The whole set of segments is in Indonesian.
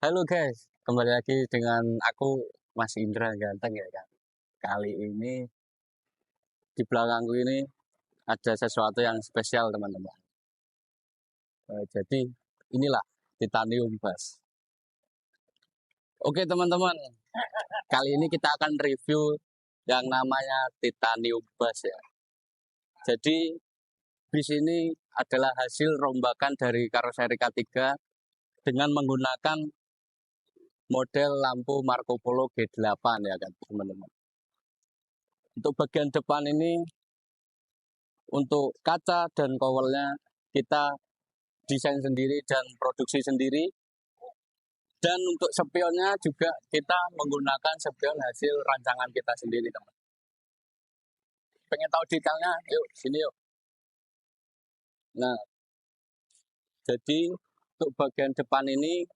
Halo guys, kembali lagi dengan aku Mas Indra Ganteng ya kan. Kali ini di belakangku ini ada sesuatu yang spesial teman-teman. Jadi inilah titanium bass. Oke teman-teman, kali ini kita akan review yang namanya titanium bass ya. Jadi bis ini adalah hasil rombakan dari karoseri K3 dengan menggunakan model lampu Marco Polo G8 ya kan teman-teman. Untuk bagian depan ini, untuk kaca dan kowelnya kita desain sendiri dan produksi sendiri. Dan untuk spionnya juga kita menggunakan spion hasil rancangan kita sendiri teman. Pengen tahu detailnya? Yuk sini yuk. Nah, jadi untuk bagian depan ini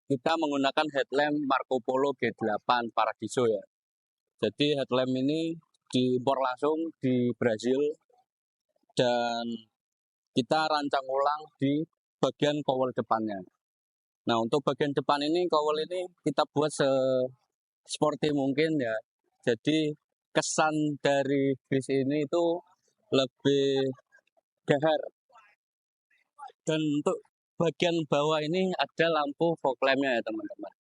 kita menggunakan headlamp Marco Polo G8 Paradiso ya. Jadi headlamp ini diimpor langsung di Brazil dan kita rancang ulang di bagian kowel depannya. Nah, untuk bagian depan ini, kowel ini kita buat sporty mungkin ya. Jadi kesan dari bis ini itu lebih gahar. Dan untuk bagian bawah ini ada lampu fog lamp-nya ya teman-teman.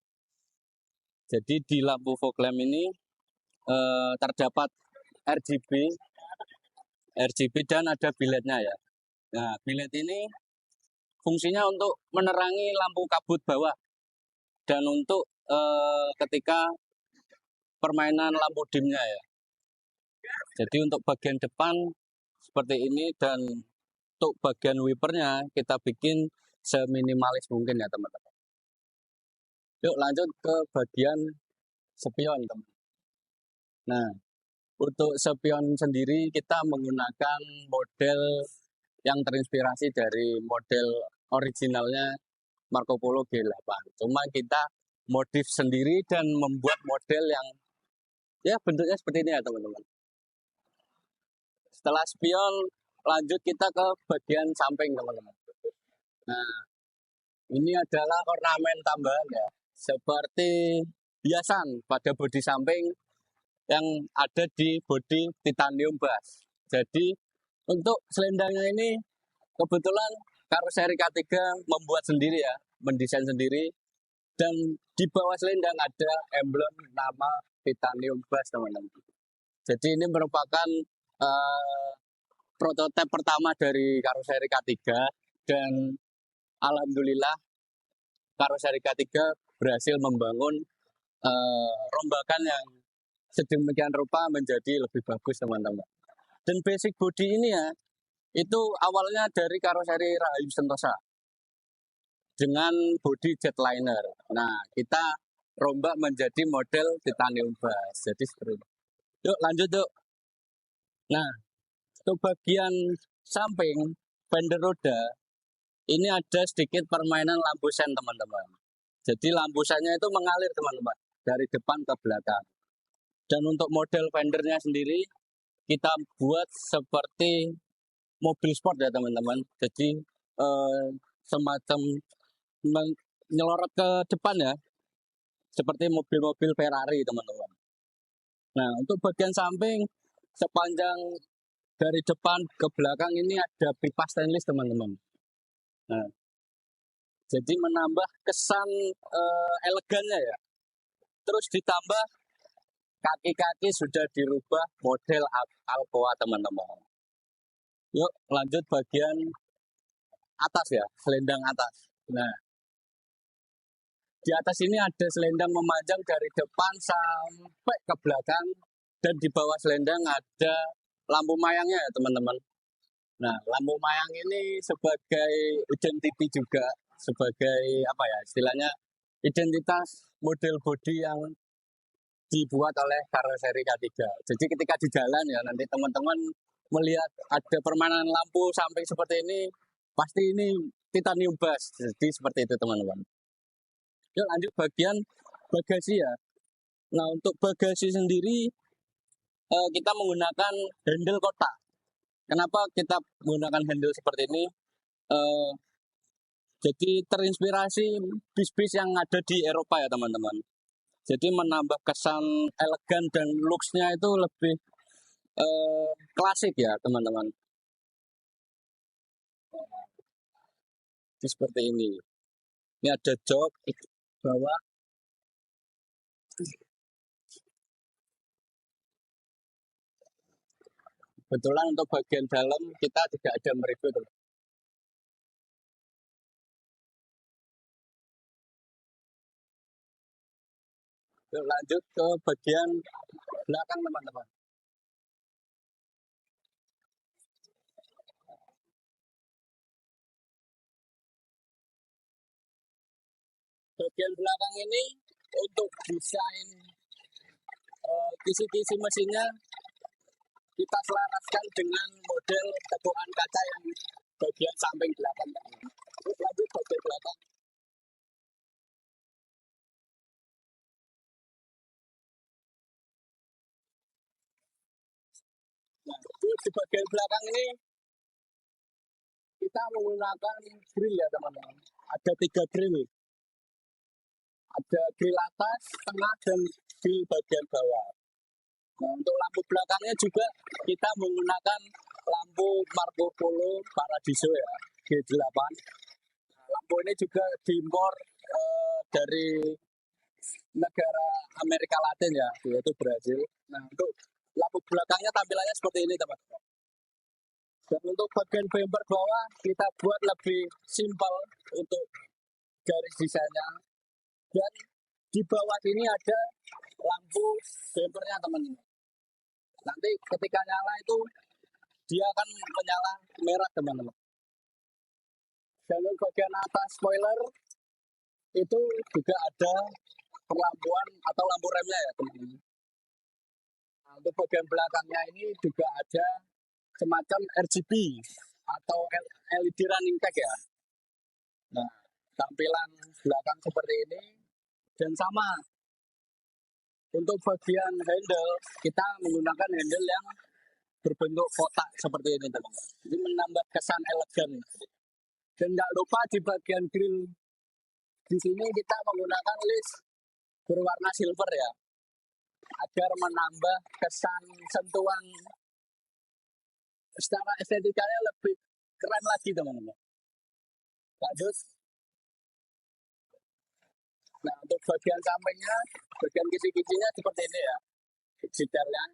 Jadi di lampu fog lamp ini terdapat RGB dan ada biletnya ya. Nah, bilet ini fungsinya untuk menerangi lampu kabut bawah dan untuk ketika permainan lampu dimnya ya. Jadi untuk bagian depan seperti ini dan untuk bagian wipernya kita bikin seminimalis mungkin ya teman-teman. Yuk lanjut ke bagian spion teman. Nah, untuk spion sendiri kita menggunakan model yang terinspirasi dari model originalnya Marco Polo G8. Cuma kita modif sendiri dan membuat model yang ya bentuknya seperti ini ya teman-teman. Setelah spion lanjut kita ke bagian samping teman-teman. Nah, ini adalah ornamen tambahan ya, seperti hiasan pada bodi samping yang ada di bodi titanium bass. Jadi untuk selendangnya ini kebetulan karoseri K3 membuat sendiri ya, mendesain sendiri, dan di bawah selendang ada emblem nama titanium bass teman-teman. Jadi ini merupakan prototipe pertama dari karoseri K3 dan alhamdulillah karoseri K3 berhasil membangun rombakan yang sedemikian rupa menjadi lebih bagus teman-teman. Dan basic body ini ya, itu awalnya dari karoseri Rahayu Sentosa dengan body jetliner. Nah, kita rombak menjadi model titanium bass. Jadi seperti itu. Yuk lanjut yuk. Nah, untuk bagian samping fender roda ini ada sedikit permainan lampu sen teman-teman. Jadi lampu sennya itu mengalir teman-teman dari depan ke belakang. Dan untuk model fendernya sendiri kita buat seperti mobil sport ya teman-teman. Jadi semacam menyelorot ke depan ya, seperti mobil-mobil Ferrari teman-teman. Nah, untuk bagian samping sepanjang dari depan ke belakang ini ada pipa stainless teman-teman. Nah, jadi menambah kesan elegannya ya. Terus ditambah kaki-kaki sudah dirubah model Alcoa teman-teman. Yuk lanjut bagian atas ya, selendang atas. Nah, di atas ini ada selendang memanjang dari depan sampai ke belakang dan di bawah selendang ada lampu mayangnya ya teman-teman. Nah, lampu mayang ini sebagai identity juga, sebagai apa ya istilahnya identitas model body yang dibuat oleh karoseri K3. Jadi ketika di jalan ya nanti teman-teman melihat ada permainan lampu samping seperti ini, pasti ini titanium bass. Jadi seperti itu teman-teman. Yuk lanjut bagian bagasi ya. Nah, untuk bagasi sendiri kita menggunakan handle kotak. Kenapa kita menggunakan handle seperti ini? Jadi terinspirasi bis-bis yang ada di Eropa ya teman-teman. Jadi menambah kesan elegan dan looks-nya itu lebih klasik ya teman-teman. Jadi seperti ini. Ini ada jok bawah. Kebetulan untuk bagian dalam kita tidak ada mereview. Yuk lanjut ke bagian belakang teman-teman. Bagian belakang ini untuk desain kisi-kisi mesinnya kita selaraskan dengan model tegukan kaca yang bagian samping belakang. Terus lanjut bagian belakang. Nah, di bagian belakang ini kita menggunakan grill ya teman-teman. Ada 3 grill. Ada grill atas, tengah, dan grill bagian bawah. Nah, untuk lampu belakangnya juga kita menggunakan lampu Marco Polo Paradiso ya, G8. Nah, lampu ini juga diimpor dari negara Amerika Latin ya, yaitu Brazil. Nah, untuk lampu belakangnya tampilannya seperti ini teman-teman. Dan untuk bagian bumper bawah kita buat lebih simpel untuk garis desainnya. Dan di bawah ini ada lampu bumpernya teman-teman. Nanti ketika nyala itu dia akan menyala merah teman-teman. Dan untuk bagian atas spoiler itu juga ada perlampuan atau lampu remnya ya teman-teman. Nah, untuk bagian belakangnya ini juga ada semacam RGB atau LED running tag ya. Nah, tampilan belakang seperti ini dan sama. Untuk bagian handle kita menggunakan handle yang berbentuk kotak seperti ini teman-teman. Ini menambah kesan elegan. Dan nggak lupa di bagian grill di sini kita menggunakan list berwarna silver ya, agar menambah kesan sentuhan secara estetikanya lebih keren lagi teman-teman. Lanjut. Nah, untuk bagian sampingnya, bagian kisi-kisinya seperti ini ya, detailnya.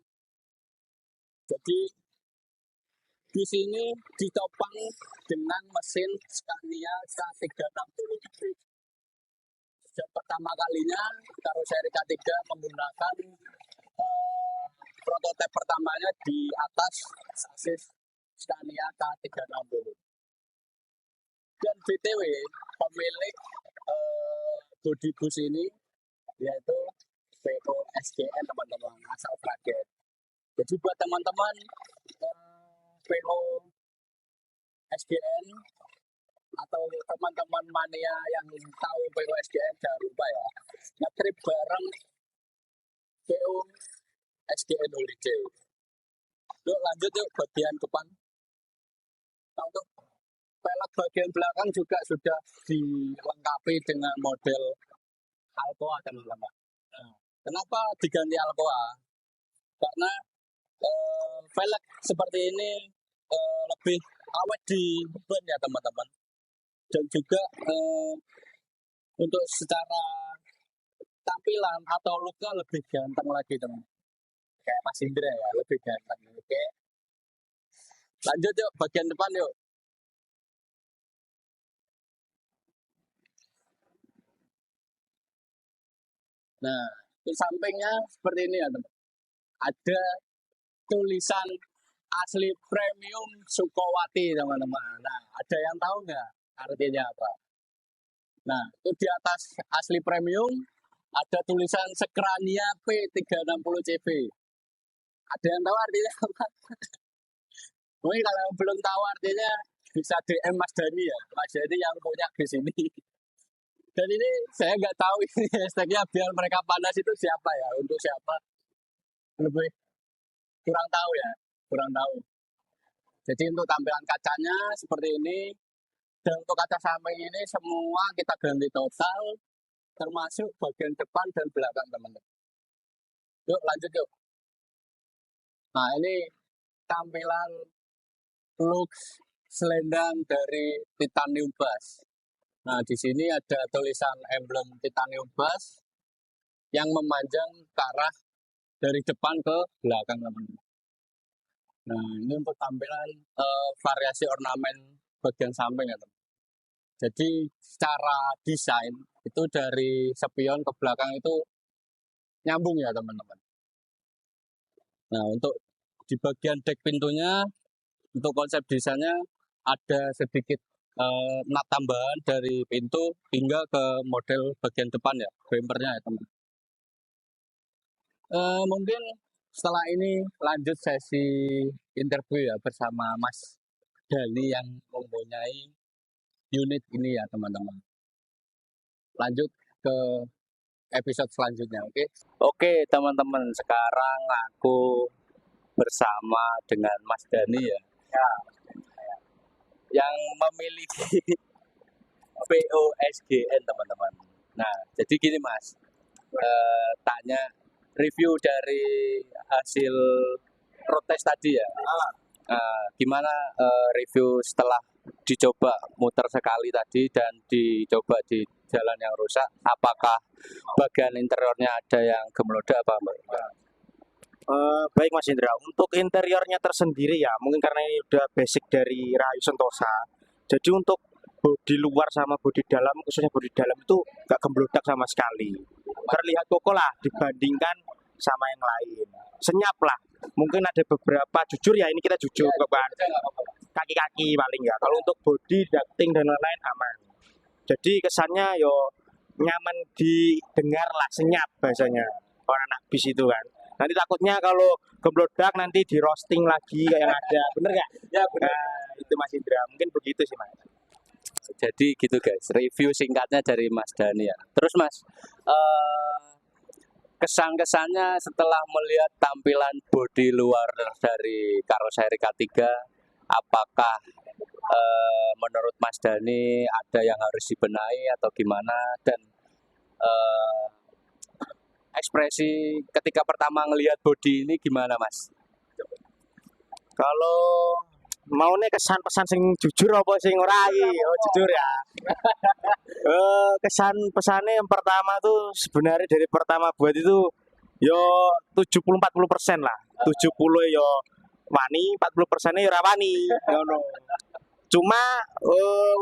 Jadi di sini ditopang dengan mesin Scania K360. Sejak pertama kalinya karoseri K3 menggunakan prototipe pertamanya di atas sasis Scania K360. Dan BTW pemilik body bus ini yaitu PO SGN teman-teman, asal Braget. Jadi buat teman-teman PO SGN atau teman-teman mania yang tahu PO SGN jangan lupa ya ngetrip bareng PO SGN Holiday. Yuk lanjut yuk bagian depan. Nah, untuk pelek bagian belakang juga sudah dilengkapi dengan model Alcoa teman-teman. Nah, kenapa diganti Alcoa? Karena velg seperti ini lebih awet di ban ya teman-teman. Dan juga untuk secara tampilan atau looknya lebih ganteng lagi teman. Kayak Mas Indra ya, lebih ganteng. Oke. Lanjut yuk bagian depan yuk. Nah, di sampingnya seperti ini ya teman. Ada tulisan asli premium Sukowati teman-teman. Nah, ada yang tahu nggak artinya apa? Nah, itu di atas asli premium ada tulisan Scania P360 CB. Ada yang tahu artinya apa? Mungkin kalau belum tahu artinya bisa DM Mas Dani ya. Mas Dani yang punya bis ini. Dan ini saya nggak tahu ini hashtagnya biar mereka panas itu siapa ya, untuk siapa. Lebih kurang tahu ya, kurang tahu. Jadi untuk tampilan kacanya seperti ini, Dan untuk kaca samping ini semua kita ganti total, termasuk bagian depan dan belakang teman-teman. Yuk lanjut yuk. Nah ini tampilan look selendang dari Titanium Bass. Nah di sini ada tulisan emblem Titanium Bass yang memanjang ke arah dari depan ke belakang teman-teman. Nah ini untuk tampilan variasi ornamen bagian samping ya teman. Jadi secara desain itu dari spion ke belakang itu nyambung ya teman-teman. Nah untuk di bagian dek pintunya untuk konsep desainnya ada sedikit nut tambahan dari pintu hingga ke model bagian depan ya, bumpernya ya teman. Mungkin setelah ini lanjut sesi interview ya bersama Mas Dani yang mempunyai unit ini ya teman-teman. Lanjut ke episode selanjutnya, oke? Oke teman-teman, sekarang aku bersama dengan Mas Dani ya, yang memiliki POSGN teman-teman. Nah, jadi gini Mas, tanya review dari hasil road test tadi ya. Gimana review setelah dicoba muter sekali tadi dan dicoba di jalan yang rusak? Apakah bagian interiornya ada yang gemeloda apa Mbak? Baik Mas Indra, untuk interiornya tersendiri ya, mungkin karena ini udah basic dari Rahayu Sentosa. Jadi untuk bodi luar sama bodi dalam, khususnya bodi dalam itu nggak gemblodak sama sekali. Terlihat kokoh lah dibandingkan sama yang lain. Senyap lah. Mungkin ada beberapa, jujur ya ini kita jujur ke kaki-kaki paling ya. Kalau untuk bodi, ducting dan lain-lain aman. Jadi kesannya yo nyaman didengar lah, senyap bahasanya orang anak bis itu kan. Nanti takutnya kalau gemblodak nanti di roasting lagi kayak yang ada, bener nggak? Ya benar. Nah, itu Mas Indra, mungkin begitu sih Mas. Jadi gitu guys, review singkatnya dari Mas Dani ya. Terus Mas, kesan-kesannya setelah melihat tampilan bodi luar dari karoseri K3, apakah menurut Mas Dani ada yang harus dibenahi atau gimana? Dan ekspresi ketika pertama ngelihat bodi ini gimana Mas? Kalau mau nih kesan pesan sing jujur apa sing ora iki? Oh jujur ya. Kesan pesannya yang pertama tuh sebenarnya dari pertama buat itu yo 70-40% lah. 70 yo wani, 40%-nya yo ora wani. Ngono. Cuma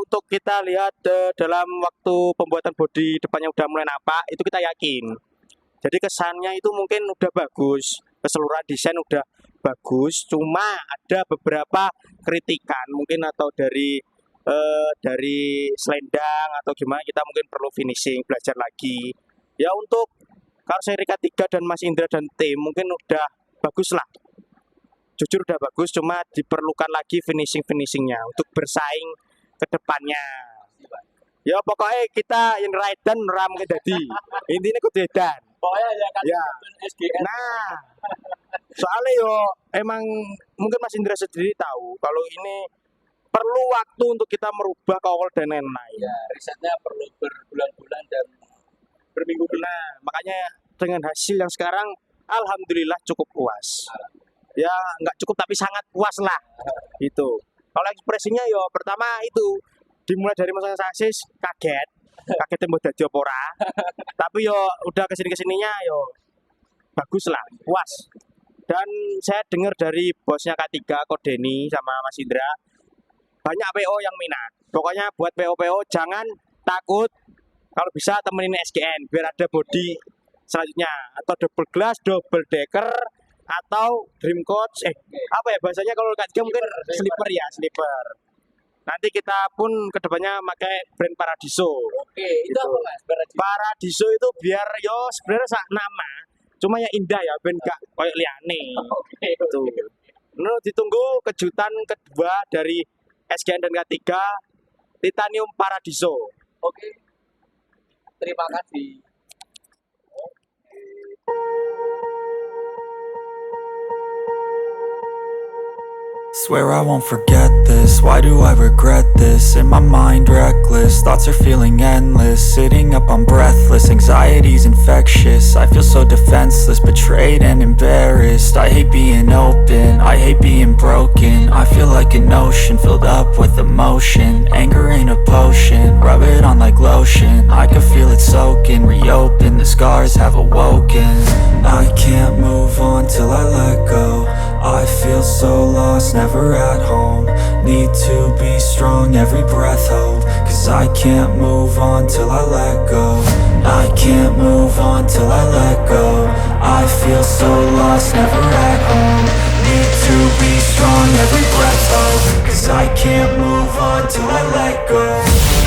untuk kita lihat dalam waktu pembuatan bodi depannya udah mulai nampak, itu kita yakin. Jadi kesannya itu mungkin udah bagus, keseluruhan desain udah bagus. Cuma ada beberapa kritikan mungkin atau dari selendang atau gimana kita mungkin perlu finishing, belajar lagi. Ya untuk karoseri K3 dan Mas Indra dan tim mungkin udah bagus lah. Jujur udah bagus, cuma diperlukan lagi finishingnya untuk bersaing ke depannya. Ya pokoknya kita yang rider ram ke dadi. Intinya kudu edan. Pokoknya ya kan Ya. SGN. Nah, soalnya yo emang mungkin Mas Indra sendiri tahu kalau ini perlu waktu untuk kita merubah kawal dan lain-lain. Ya, risetnya perlu berbulan-bulan dan berminggu-minggu. Nah, makanya dengan hasil yang sekarang alhamdulillah cukup puas. Ya nggak cukup tapi sangat puas lah. Gitu. Kalau ekspresinya yo pertama itu dimulai dari masang sasis kaget tembok dadi apa ora. Tapi yo udah kesininya yo bagus lah, puas. Dan saya dengar dari bosnya K3 Kodeni sama Mas Indra banyak PO yang minat. Pokoknya buat PO jangan takut, kalau bisa temenin SGN biar ada body selanjutnya atau double glass, double decker atau dream coach apa ya bahasanya kalau K3 mungkin sleeper ya, sleeper. Nanti kita pun kedepannya pakai brand Paradiso. Oke, itu gitu. apa Mas? Paradiso itu biar yo sebenarnya sak nama, cuma ya indah ya, ben gak koyo liane. Oke, Itu. Menurut ditunggu kejutan kedua dari SGN dan K3 Titanium Paradiso. Oke. Terima kasih. Swear I won't forget this, why do I regret this? In my mind reckless, thoughts are feeling endless. Sitting up I'm breathless, anxiety's infectious. I feel so defenseless, betrayed and embarrassed. I hate being open, I hate being broken. I feel like an ocean filled up with emotion. Anger ain't a potion, rub it on like lotion. I can feel it soaking, reopen, the scars have awoken. I can't move on till I let go. I feel so lost, never at home. Need to be strong, every breath hope. Cause I can't move on till I let go. I can't move on till I let go. I feel so lost, never at home. Need to be strong, every breath hope. Cause I can't move on till I let go.